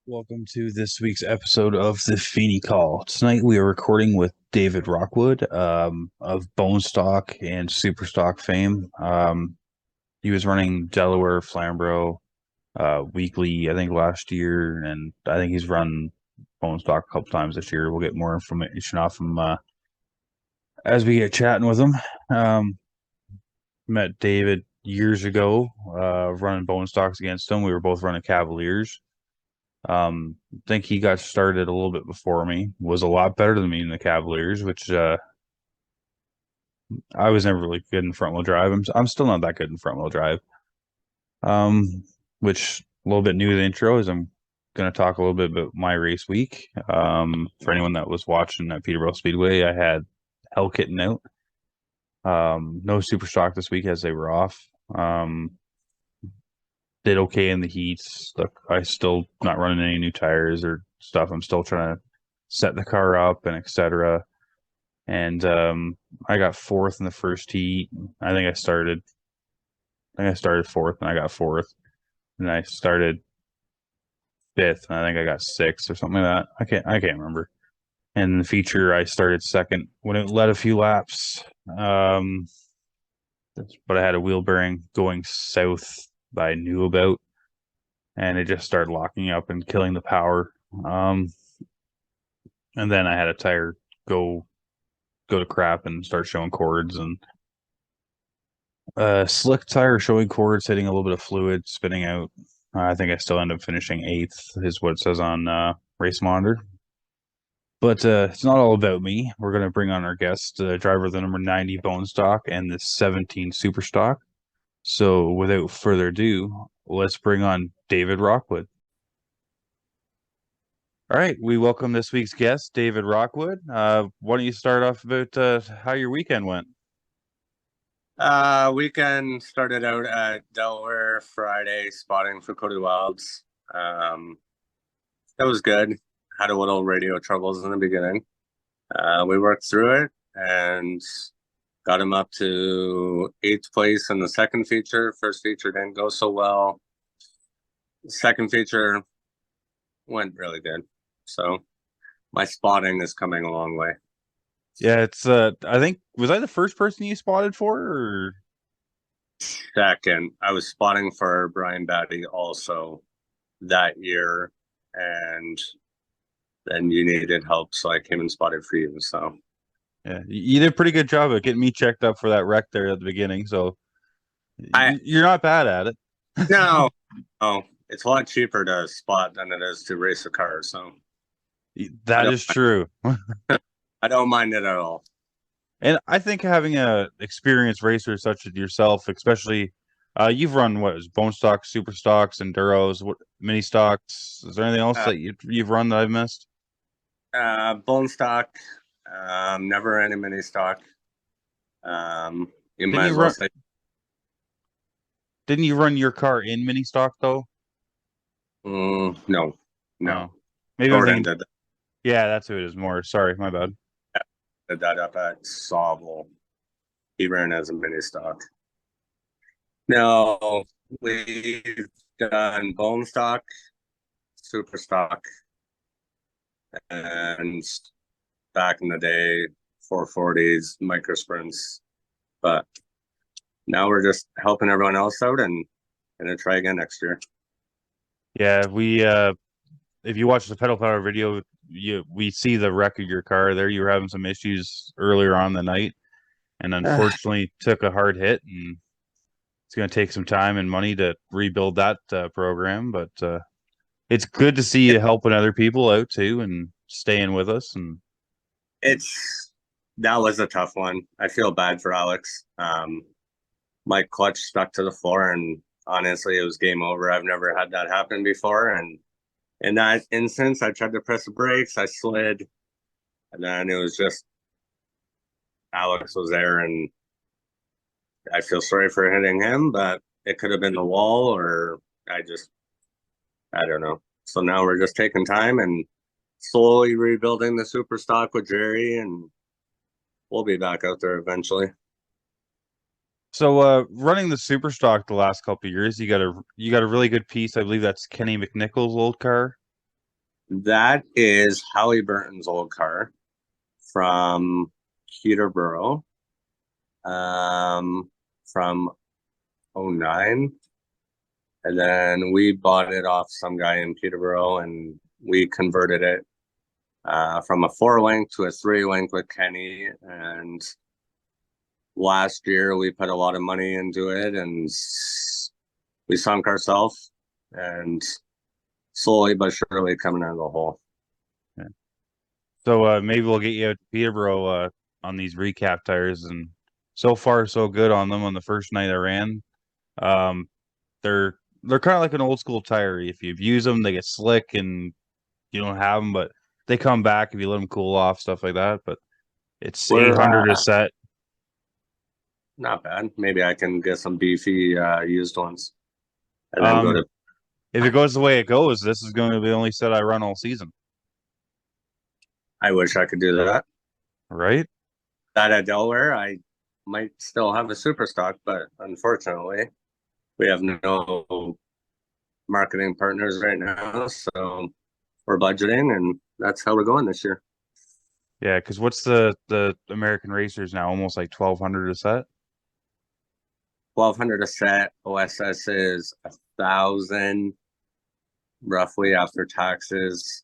Welcome to this week's episode of the Feeney Call. Tonight we are recording with David Rockwood of Bone Stock and Superstock fame. He was running Delaware Flamborough weekly, I think, last year, and I think he's run Bone Stock a couple times this year. We'll get more information off him as we get chatting with him. Met David years ago, running Bone Stocks against him. We were both running Cavaliers. I think he got started a little bit before me, was a lot better than me in the Cavaliers, which I was never really good in front wheel drive. I'm still not that good in front wheel drive. Which a little bit new to the intro is I'm going to talk a little bit about my race week. For anyone that was watching at Peterborough Speedway, I had Hell Kitten out. No super stock this week as they were off. Did okay in the heats. Look, I still not running any new tires or stuff. I'm still trying to set the car up and etc. And I got fourth in the first heat. I started fourth and I got fourth. And I started fifth and I think I got sixth or something like that. I can't remember. And the feature I started second when it led a few laps. But I had a wheel bearing going south that I knew about, and it just started locking up and killing the power. And then I had a tire go to crap and start showing cords, and slick tire showing cords, hitting a little bit of fluid, spinning out. I think I still end up finishing eighth, is what it says on Race Monitor. But it's not all about me. We're going to bring on our guest, driver of the number 90 Bone Stock and the 17 Super Stock. So without further ado, let's bring on David Rockwood. All right, we welcome this week's guest, David Rockwood. Why don't you start off about how your weekend went? Weekend started out at Delaware Friday, spotting for Cody Wilds. That was good. Had a little radio troubles in the beginning. We worked through it and got him up to eighth place in the second feature. First feature didn't go so well. The second feature went really good. So my spotting is coming a long way. Yeah, it's I think was I the first person you spotted for, or Second, I was spotting for Brian Batty also that year, and then you needed help, so I came and spotted for you. So yeah, you did a pretty good job of getting me checked up for that wreck there at the beginning. So I you're not bad at it. no, no, it's a lot cheaper to spot than it is to race a car. So I That don't is true. I don't mind it at all. And I think having a experienced racer such as yourself, especially you've run what is Bone Stock, Super Stocks, Enduros, what mini stocks. Is there anything else Uh, that you've run that I've missed? Bone stock, never any mini stock. You Didn't might you as well run say didn't you run your car in mini stock though? no, Oh. no. Maybe I'm Jordan thinking did that, yeah, that's who it is more. Sorry, my bad. did that up at Sauble. He ran as a mini stock. No, we've done bone stock, super stock, and back in the day, 440s, micro sprints. But now we're just helping everyone else out and gonna try again next year. Yeah, we if you watch the pedal power video, we see the wreck of your car there. You were having some issues earlier on the night and unfortunately took a hard hit, and it's going to take some time and money to rebuild that program, but it's good to see you helping other people out too and staying with us. And It's that was a tough one. I feel bad for Alex. My clutch stuck to the floor, and honestly, it was game over. I've never had that happen before, and in that instance, I tried to press the brakes, I slid, and then it was just Alex was there, and I feel sorry for hitting him, but it could have been the wall, or I don't know. So now we're just taking time and slowly rebuilding the super stock with Jerry, and we'll be back out there eventually. so running the super stock the last couple of years, you got a really good piece. I believe that's Kenny McNichol's old car. That is Howie Burton's old car from Peterborough, from '09. And then we bought it off some guy in Peterborough and we converted it from a 4-link to a 3-link with Kenny. And last year we put a lot of money into it and we sunk ourselves and slowly but surely coming out of the hole. Yeah. So maybe we'll get you out to Peterborough on these recap tires, and so far so good on them. On the first night I ran, um, they're kind of like an old school tire. If you've used them, they get slick and you don't have them, but they come back if you let them cool off, stuff like that. But it's We're 800 a set. not bad. Maybe I can get some beefy used ones and then go Um, to. if it goes the way it goes, this is going to be the only set I run all season, I wish I could do that. right? That at Delaware, I might still have a super stock, but unfortunately, we have no marketing partners right now, so we're budgeting, and that's how we're going this year. Yeah, because what's the American Racers now? Almost like 1,200 a set. 1,200 a set. OSS is 1,000 roughly after taxes.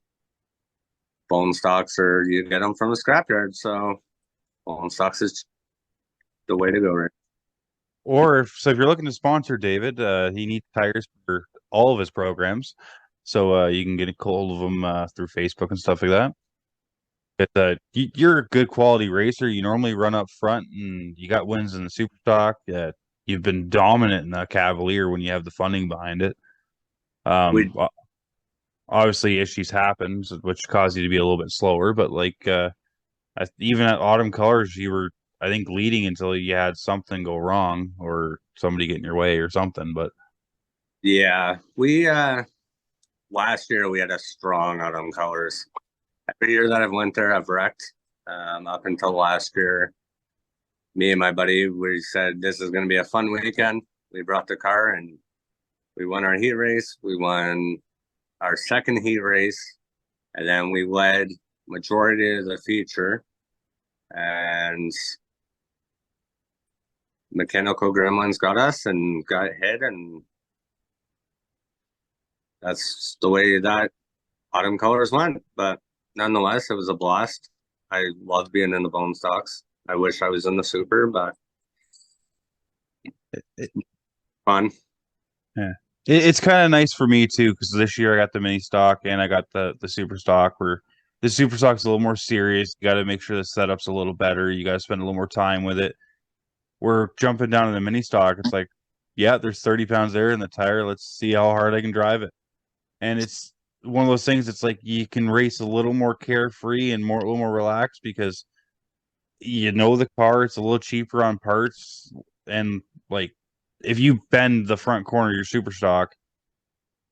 Bone stocks are you get them from the scrapyard, so bone stocks is the way to go, right? Or if you're looking to sponsor David, he needs tires for all of his programs, so you can get a hold of him through Facebook and stuff like that. But you're a good quality racer. You normally run up front, and you got wins in the super stock. You've been dominant in the Cavalier when you have the funding behind it. We Obviously, issues happened, which caused you to be a little bit slower. But like even at Autumn Colors, you were, I think, leading until you had something go wrong or somebody get in your way or something. But yeah, we last year we had a strong autumn colors. Every year that I've went there, I've wrecked. Up until last year, me and my buddy, we said this is going to be a fun weekend. We brought the car and we won our heat race. We won our second heat race, and then we led majority of the feature. And mechanical gremlins got us and got hit, and that's the way that autumn colors went. But nonetheless, it was a blast. I loved being in the bone stocks. I wish I was in the super, but fun. yeah, it's kind of nice for me too because this year I got the mini stock and I got the super stock. Where the super stock's a little more serious. You got to make sure the setup's a little better. You got to spend a little more time with it. We're jumping down to the mini stock. It's like, yeah, there's 30 pounds there in the tire. Let's see how hard I can drive it. And it's one of those things. It's like you can race a little more carefree and a little more relaxed because you know the car. It's a little cheaper on parts, and like if you bend the front corner of your super stock,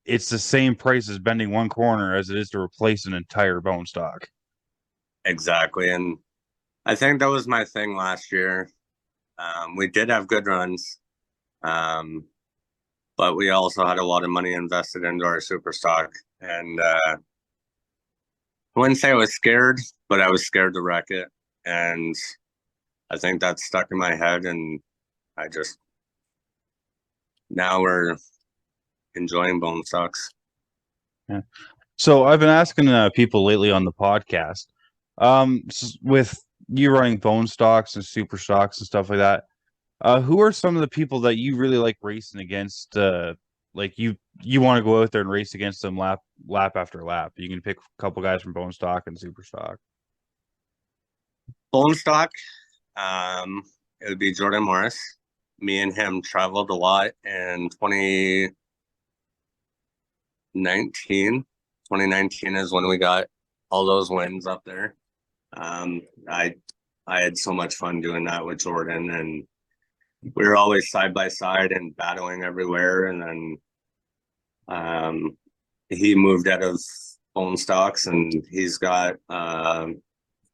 it's the same price as bending one corner as it is to replace an entire bone stock. Exactly. And I think that was my thing last year. We did have good runs, but we also had a lot of money invested into our super stock. And I wouldn't say I was scared, but I was scared to wreck it. And I think that stuck in my head. And I just, now we're enjoying bone stocks. Yeah. So I've been asking people lately on the podcast, with you running bone stocks and super stocks and stuff like that. Who are some of the people that you really like racing against? Like you want to go out there and race against them lap after lap. You can pick a couple guys from bone stock and super stock. Bone stock, it would be Jordan Morris. Me and him traveled a lot in 2019. 2019 is when we got all those wins up there. Um, I I had so much fun doing that with Jordan, and we were always side by side and battling everywhere. And then he moved out of bone stocks, and he's got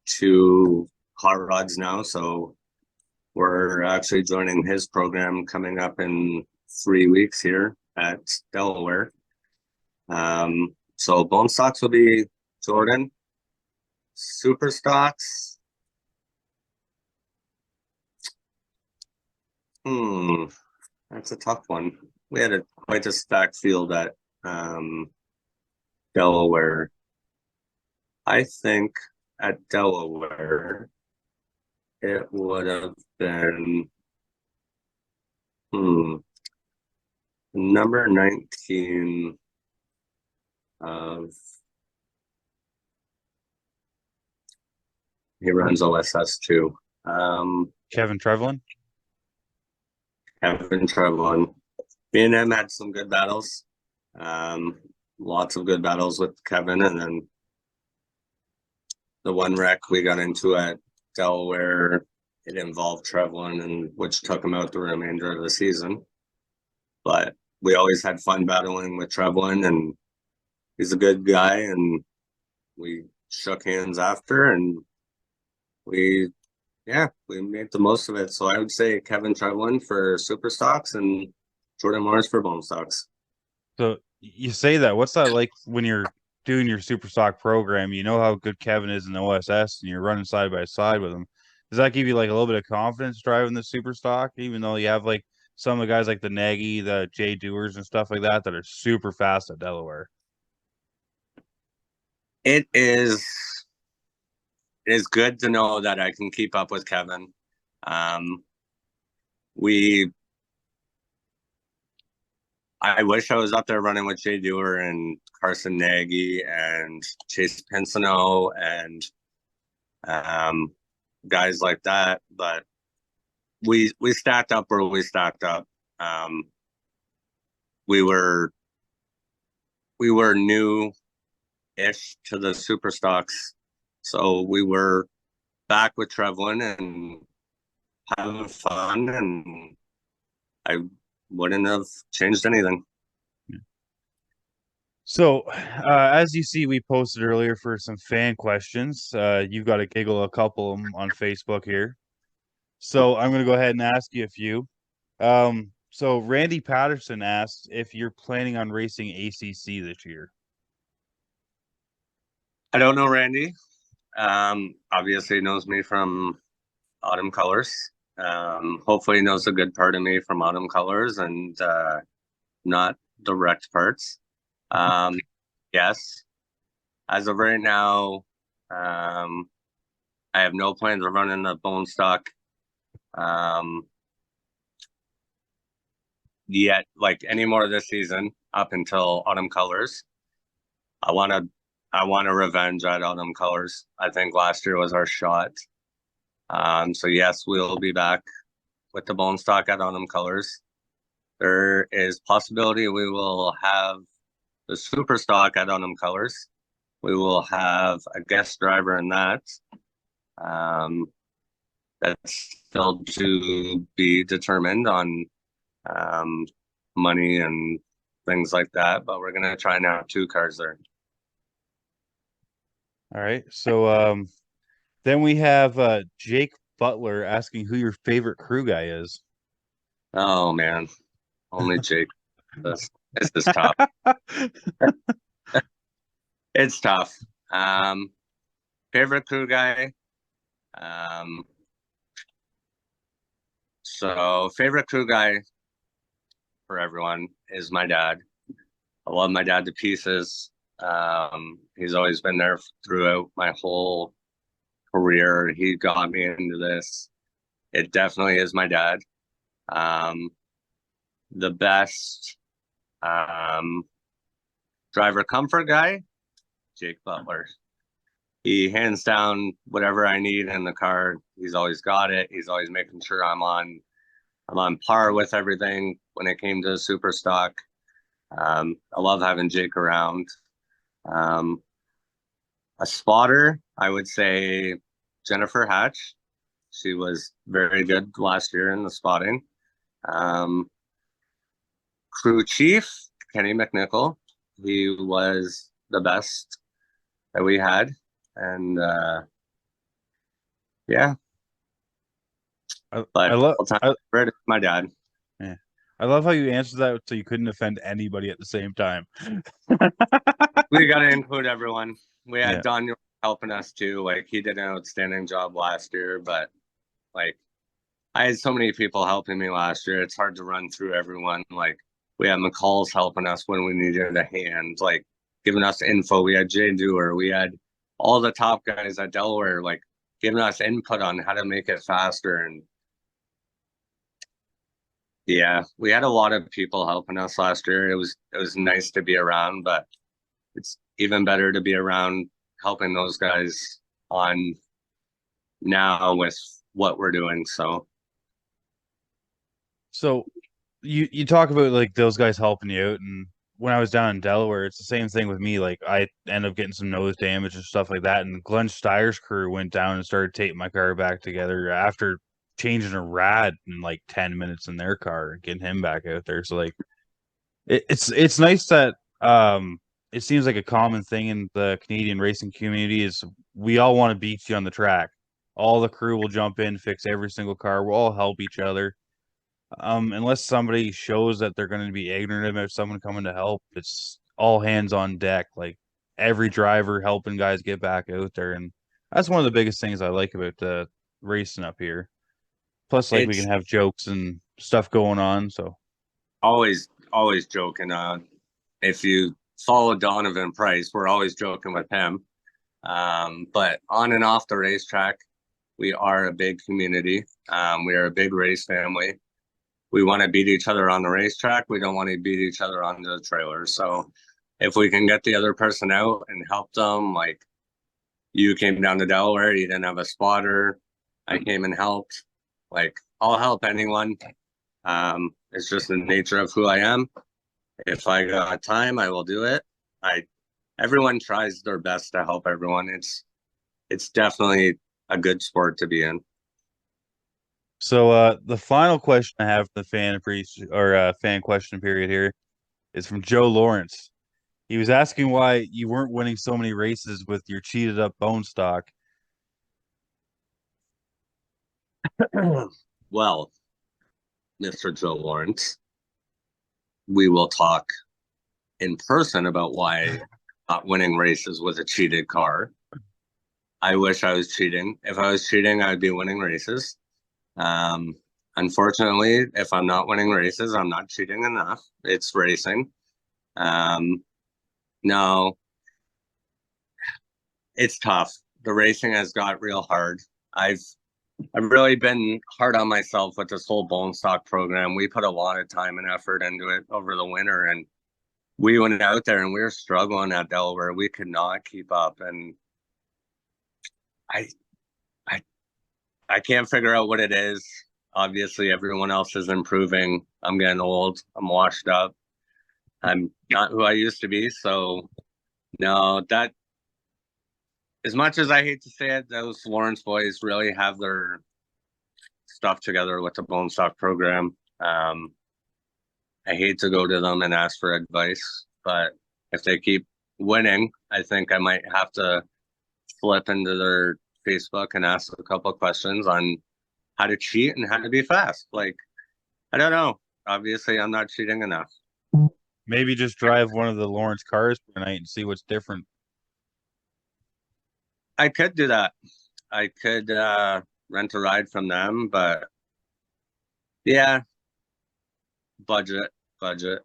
two hot rods now. So we're actually joining his program coming up in 3 weeks here at Delaware. So bone stocks will be Jordan. Super stocks. Hmm, that's a tough one. We had quite a stacked field at Delaware. I think at Delaware it would have been hmm, number 19 of he runs OSS too. Kevin Trevlin. Kevin Trevlin. Me and him had some good battles. Um, Lots of good battles with Kevin, and then the one wreck we got into at Delaware, it involved Trevlin, and which took him out the remainder of the season. But we always had fun battling with Trevlin, and he's a good guy, and we shook hands after, and we we made the most of it. So I would say Kevin Trevlin for super stocks and Jordan Morris for bone stocks. So you say that. What's that like when you're doing your super stock program? You know how good Kevin is in OSS, and you're running side by side with him. Does that give you like a little bit of confidence driving the super stock, even though you have like some of the guys like the Nagy, the Jay Doers, and stuff like that are super fast at Delaware? It is good to know that I can keep up with Kevin. Um, we I wish I was up there running with Jay Doer and Carson Nagy and Chase Pinsino and um, guys like that, but we stacked up where we stacked up. Um, we were we were new-ish to the super stocks, so we were back with Trevlin and having fun, and I wouldn't have changed anything. So, as you see, we posted earlier for some fan questions. You've got to giggle a couple of them on Facebook here. So I'm going to go ahead and ask you a few. So Randy Patterson asked if you're planning on racing ACC this year. I don't know Randy. Obviously knows me from Autumn Colors. Hopefully knows a good part of me from Autumn Colors and not the wrecked parts. Um, yes, as of right now, um, I have no plans of running the bone stock um, yet, like any more this season up until Autumn Colors. I want to, I want a revenge at Autumn Colors. I think last year was our shot. So yes, we'll be back with the bone stock at Autumn Colors. There is possibility we will have the super stock at Autumn Colors. We will have a guest driver in that. Um, that's still to be determined on um, money and things like that. But we're gonna try and have two cars there. All right. So then we have Jake Butler asking who your favorite crew guy is. Oh man, only Jake. This is tough. It's tough. Um, Favorite crew guy. Um, so favorite crew guy for everyone is my dad. I love my dad to pieces. He's always been there throughout my whole career. He got me into this. It definitely is my dad. Um, the best um, driver comfort guy, Jake Butler. He hands down whatever I need in the car. He's always got it. He's always making sure I'm on par with everything when it came to super stock. I love having Jake around. Um, a spotter, I would say Jennifer Hatch. She was very good last year in the spotting. Um, Crew chief, Kenny McNichol. He was the best that we had. And yeah, I but love all time I favorite is my dad. yeah. I love how you answered that so you couldn't offend anybody at the same time. We got to include everyone. We had Yeah. Daniel helping us too. Like he did an outstanding job last year, but like I had so many people helping me last year. It's hard to run through everyone. Like we had McCall's helping us when we needed a hand, like giving us info. We had Jay Dewar. We had all the top guys at Delaware, like giving us input on how to make it faster. And yeah, we had a lot of people helping us last year. It was nice to be around, but it's even better to be around helping those guys on now with what we're doing. So So you talk about like those guys helping you out, and when I was down in Delaware, it's the same thing with me. Like I end up getting some nose damage and stuff like that, and Glenn Steyer's crew went down and started taping my car back together after changing a rad in like 10 minutes in their car and getting him back out there. So like it's nice that it seems like a common thing in the Canadian racing community is we all want to beat you on the track. All the crew will jump in, fix every single car. We'll all help each other. Unless somebody shows that they're going to be ignorant about someone coming to help, it's all hands on deck. Like every driver helping guys get back out there, and that's one of the biggest things I like about the racing up here. Plus, like we can it's have jokes and stuff going on. So always joking. If you follow Donovan Price, we're always joking with him. But on and off the racetrack, we are a big community. We are a big race family. We want to beat each other on the racetrack. We don't want to beat each other on the trailer. So if we can get the other person out and help them, like you came down to Delaware, you didn't have a spotter. I came and helped. Like I'll help anyone. It's just the nature of who I am. If I got time, I will do it. I Everyone tries their best to help everyone. It's definitely a good sport to be in. the final question I have for the fan question period here is from Joe Lawrence. He was asking why you weren't winning so many races with your cheated up bone stock. Well, Mr. Joe Lawrence, we will talk in person about why not winning races with a cheated car. I wish I was cheating. If I was cheating, I'd be winning races. Um, Unfortunately, if I'm not winning races, I'm not cheating enough. It's racing. Um, no, it's tough. The racing has got real hard. I've I've really been hard on myself with this whole bone stock program. We put a lot of time and effort into it over the winter, and we went out there and we were struggling at Delaware. We could not keep up, and I I I can't figure out what it is. Obviously, everyone else is improving. I'm getting old. I'm washed up. I'm not who I used to be. So no, that as much as I hate to say it, those Lawrence boys really have their stuff together with the bone stock program. I hate to go to them and ask for advice, but if they keep winning, I think I might have to flip into their Facebook and ask a couple of questions on how to cheat and how to be fast. Like, I don't know. Obviously, I'm not cheating enough. Maybe just drive one of the Lawrence cars per night and see what's different. I could do that. I could rent a ride from them, but yeah, budget, budget.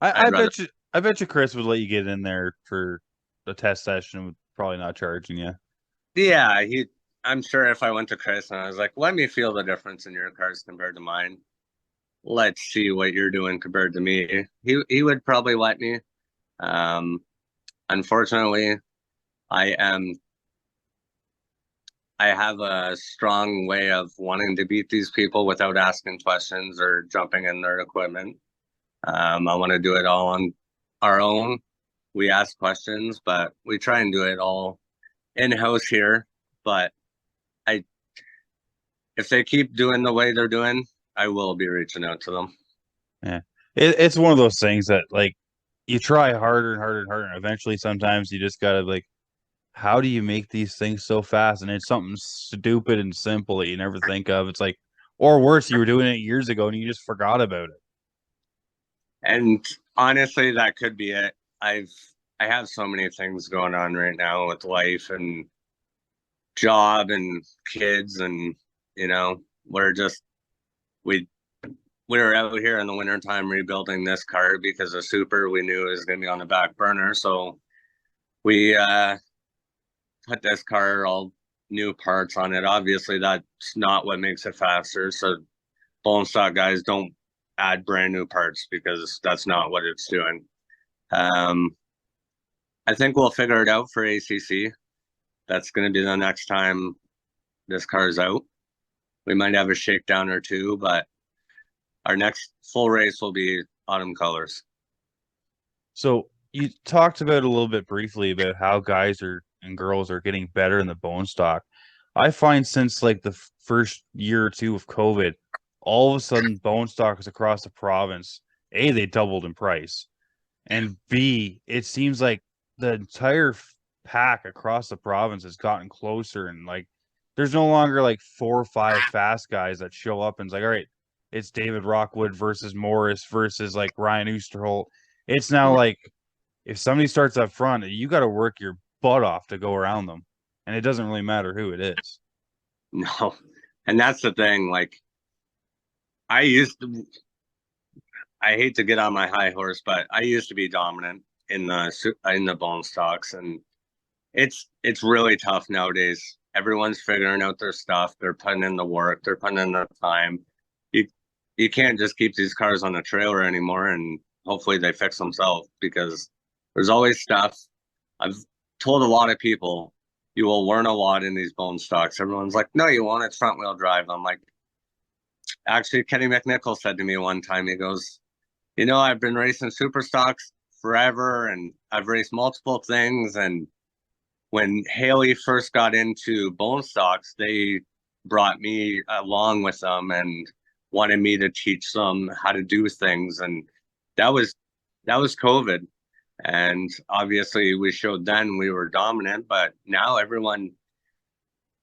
I I'd rather. I bet you Chris would let you get in there for a test session with probably not charging you. Yeah, I'm sure if I went to Chris and I was like, "Let me feel the difference in your cars compared to mine. Let's see what you're doing compared to me." He would probably let me. Um, Unfortunately, I am I have a strong way of wanting to beat these people without asking questions or jumping in their equipment. I want to do it all on our own. We ask questions, but we try and do it all in house here. But I, if they keep doing the way they're doing, I will be reaching out to them. Yeah. It's one of those things that like you try harder and harder and harder, and eventually sometimes you just gotta like, how do you make these things so fast? And it's something stupid and simple that you never think of. It's like, or worse, you were doing it years ago and you just forgot about it. And honestly, that could be it. I've I have so many things going on right now with life and job and kids, and we're just we we were out here in the wintertime rebuilding this car because the super we knew was going to be on the back burner. So we put this car all new parts on it. Obviously, that's not what makes it faster. So bone stock guys don't add brand new parts because that's not what it's doing. Um, I think we'll figure it out for ACC. That's going to be the next time this car's out. We might have a shakedown or two, but our next full race will be autumn colors. So you talked about a little bit briefly about how guys are and girls are getting better in the bone stock. I find since like the first year or two of COVID, all of a sudden bone stocks across the province, A, they doubled in price. And B, it seems like the entire pack across the province has gotten closer and like there's no longer like 4 or 5 fast guys that show up and it's like, all right, it's David Rockwood versus Morris versus like Ryan Oosterholt. It's now like if somebody starts up front, you got to work your butt off to go around them. And it doesn't really matter who it is. No, and that's the thing. Like I used to, I hate to get on my high horse, but I used to be dominant in the bone stocks, and it's really tough nowadays. Everyone's figuring out their stuff. They're putting in the work. They're putting in the time. You you can't just keep these cars on the trailer anymore, and hopefully they fix themselves because there's always stuff. I've told a lot of people you will learn a lot in these bone stocks. Everyone's like, no, you won't. It's front wheel drive. I'm like, actually, Kenny McNichol said to me one time, he goes, I've been racing super stocks forever, and I've raced multiple things, and when Haley first got into bone stocks, they brought me along with them and wanted me to teach them how to do things. And that was COVID. And obviously we showed then we were dominant, but now everyone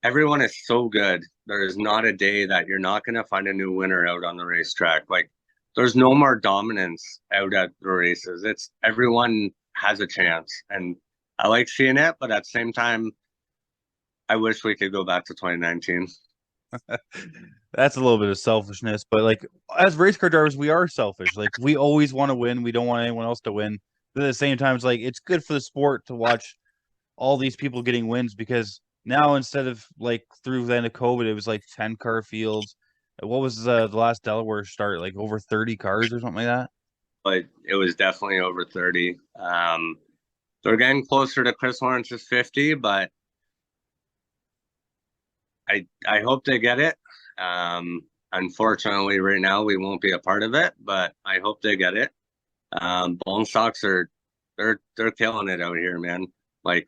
is so good. There is not a day that you're not going to find a new winner out on the racetrack. Like there's no more dominance out at the races. It's everyone has a chance. And I like seeing it, but at the same time, I wish we could go back to 2019. That's a little bit of selfishness, but like as race car drivers, we are selfish. Like we always want to win. We don't want anyone else to win. But at the same time, it's like it's good for the sport to watch all these people getting wins because now instead of like through the end of COVID, it was like 10 car fields. What was the last Delaware start? Like over 30 cars or something like that? But it was definitely over 30. They're getting closer to Chris Lawrence's 50, but I hope they get it. Unfortunately, right now we won't be a part of it, but I hope they get it. Bone stocks are they're killing it out here, man. Like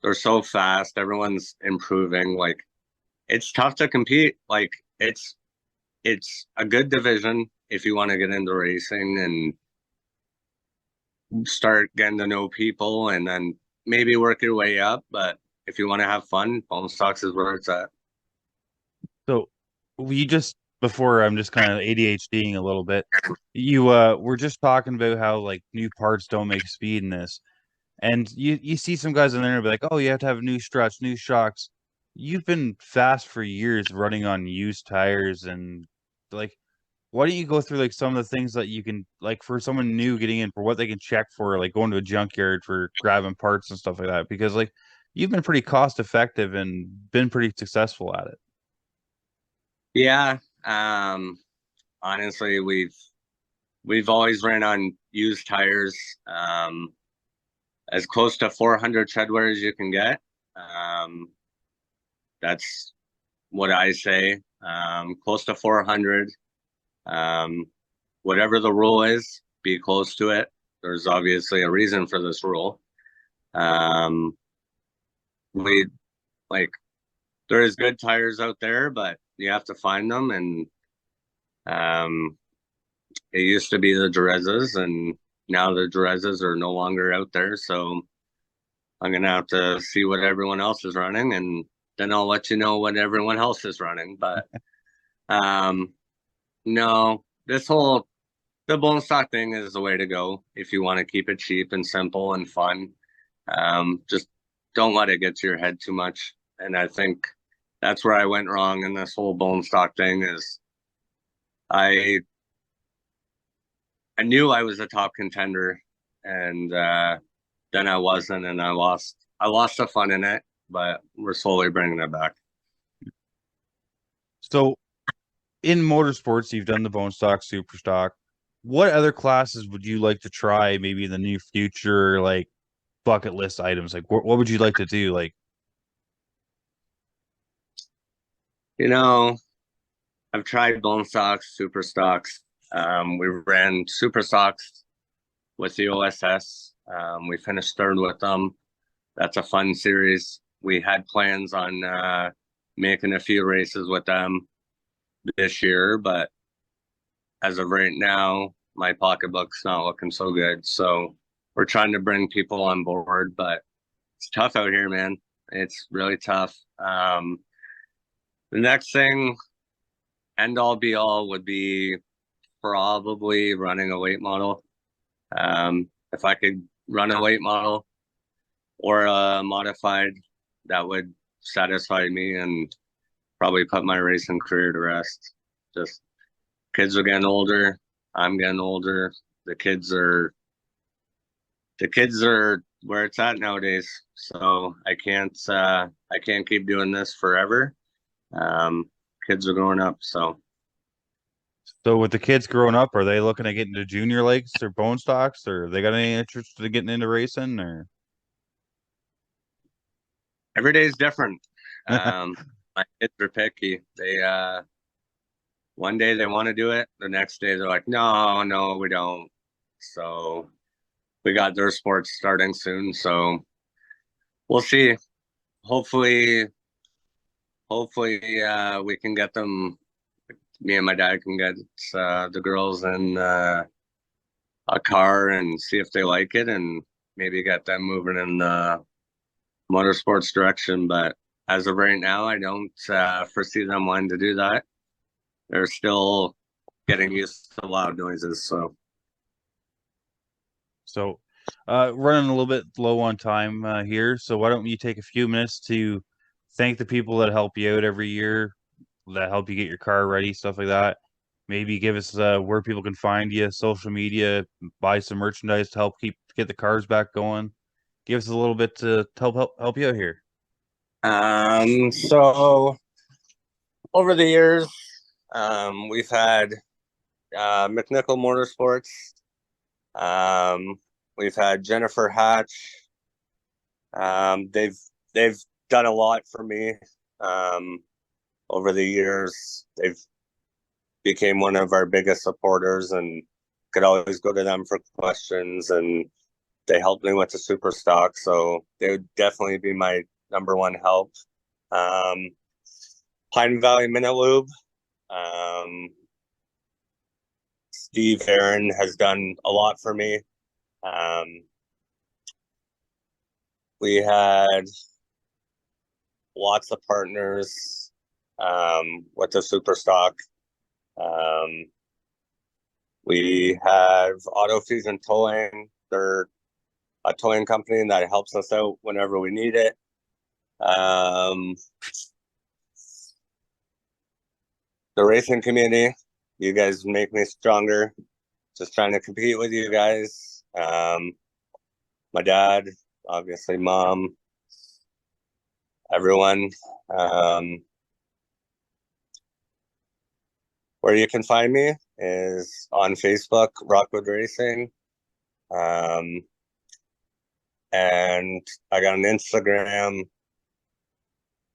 they're so fast. Everyone's improving. Like it's tough to compete. Like it's a good division if you want to get into racing and start getting to know people and then maybe work your way up. But if you want to have fun, bone stocks is where it's at. So we just before I'm just kind of ADHDing a little bit. You we're just talking about how like new parts don't make speed in this. And you see some guys in there and be like, oh, you have to have new struts, new shocks. You've been fast for years running on used tires and like why don't you go through like some of the things that you can like for someone new getting in for what they can check for like going to a junkyard for grabbing parts and stuff like that because like you've been pretty cost effective and been pretty successful at it. Yeah. Um, Honestly, we've always ran on used tires, as close to 400 treadwear as you can get. That's what I say. Close to 400. Um, Whatever the rule is, be close to it. There's obviously a reason for this rule. Um, we like there is good tires out there, but you have to find them. And um, it used to be the Jerezas, and now the Jerezas are no longer out there. So I'm gonna have to see what everyone else is running, and then I'll let you know what everyone else is running. But um, no, the bone stock thing is the way to go if you want to keep it cheap and simple and fun. Just don't let it get to your head too much. And I think that's where I went wrong in this whole bone stock thing is I I knew I was a top contender, and then I wasn't, and I lost the fun in it, but we're slowly bringing it back. So in motorsports, you've done the bone stock, super stock. What other classes would you like to try maybe in the near future, like bucket list items? Like what would you like to do? Like, You know, I've tried bone stocks, super stocks. We ran super stocks with the OSS. We finished third with them. That's a fun series. We had plans on making a few races with them this year, but as of right now, my pocketbook's not looking so good. So we're trying to bring people on board, but it's tough out here, man. It's really tough. The next thing, end all be all, would be probably running a late model. If I could run a late model or a modified, that would satisfy me and probably put my racing career to rest. Just kids are getting older. I'm getting older. The kids are where it's at nowadays. So I can't keep doing this forever. Kids are growing up, so so with the kids growing up, are they looking to get into junior leagues or bone stocks, or they got any interest in getting into racing, or? every day is different. My kids are picky. They one day they want to do it, the next day they're like, no, no, we don't. So we got their sports starting soon, so we'll see. Hopefully, we can get them. Me and my dad can get the girls in a car and see if they like it, and maybe get them moving in the motorsports direction. But as of right now, I don't foresee them wanting to do that. They're still getting used to loud noises. So, So, running a little bit low on time here. So why don't you take a few minutes to thank the people that help you out every year, that help you get your car ready, stuff like that. Maybe give us where people can find you, social media, buy some merchandise to help get the cars back going. Give us a little bit to help you out here. so over the years, we've had McNichol Motorsports. Um, we've had Jennifer Hatch. They've done a lot for me over the years. They've became one of our biggest supporters, and could always go to them for questions. And they helped me with the super stock, so they would definitely be my number one help. Um, Pine Valley Minute Lube. Um, Steve Aaron has done a lot for me. Um, we had lots of partners with the super stock. Um, we have Auto Fusion Towing. They're a towing company that helps us out whenever we need it. The racing community, you guys make me stronger. Just trying to compete with you guys. My dad, obviously, mom, everyone. Where you can find me is on Facebook, Rockwood Racing. And I got an Instagram,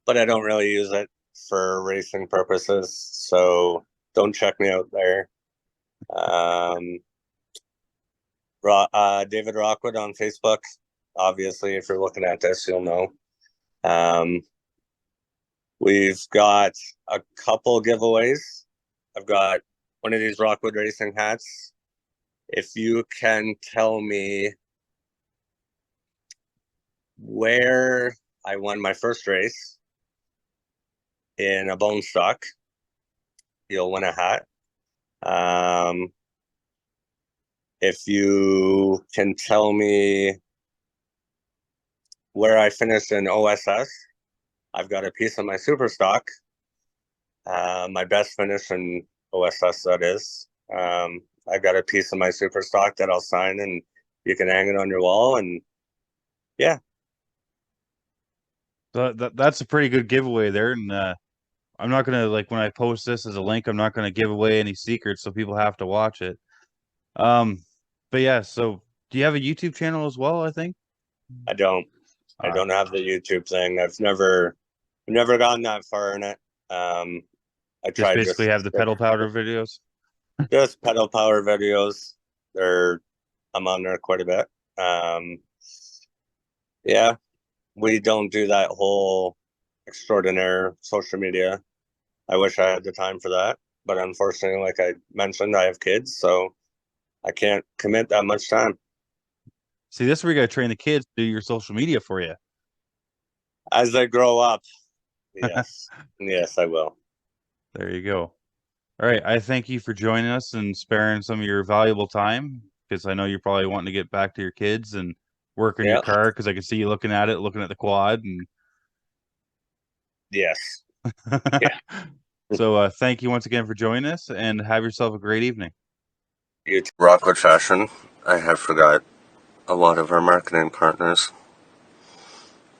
but I don't really use it for racing purposes. So don't check me out there. David Rockwood on Facebook. Obviously, if you're looking at this, you'll know. We've got a couple giveaways. I've got one of these Rockwood Racing hats. If you can tell me where I won my first race in a bone stock, you'll win a hat. if you can tell me where I finished in OSS, I've got a piece of my super stock. My best finish in OSS, that is. I've got a piece of my super stock that I'll sign, and you can hang it on your wall. And yeah, That's a pretty good giveaway there, and I'm not gonna like when I post this as a link, I'm not gonna give away any secrets, so people have to watch it. Um, but yeah, so do you have a YouTube channel as well, I think? I don't. I Uh, don't have the YouTube thing. I've never gotten that far in it. I just tried basically just have the pedal powder videos. just pedal power videos. They're I'm on there quite a bit. Um, yeah, we don't do that whole extraordinaire social media. I wish I had the time for that, but unfortunately, like I mentioned, I have kids, so I can't commit that much time. See, this is where you gotta train the kids to do your social media for you. As they grow up, yes, yes, I will. There you go. All right, I thank you for joining us and sparing some of your valuable time because I know you're probably wanting to get back to your kids and work on your Yeah, car because I can see you looking at the quad and yes, yeah. so thank you once again for joining us and have yourself a great evening. You Rockwood Fashion. I have forgot a lot of our marketing partners.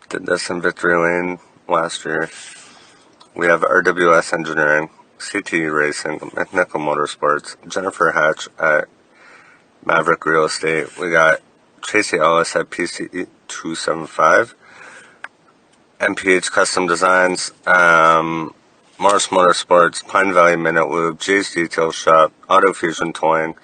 Did this in Victory Lane last year. We have RWS Engineering, CT Racing, McNichol Motorsports, Jennifer Hatch at Maverick Real Estate. We got Tracy Ellis at PCE 275, MPH Custom Designs, Morris Motorsports, Pine Valley Minute Loop, Jay's Detail Shop, Auto Fusion Towing,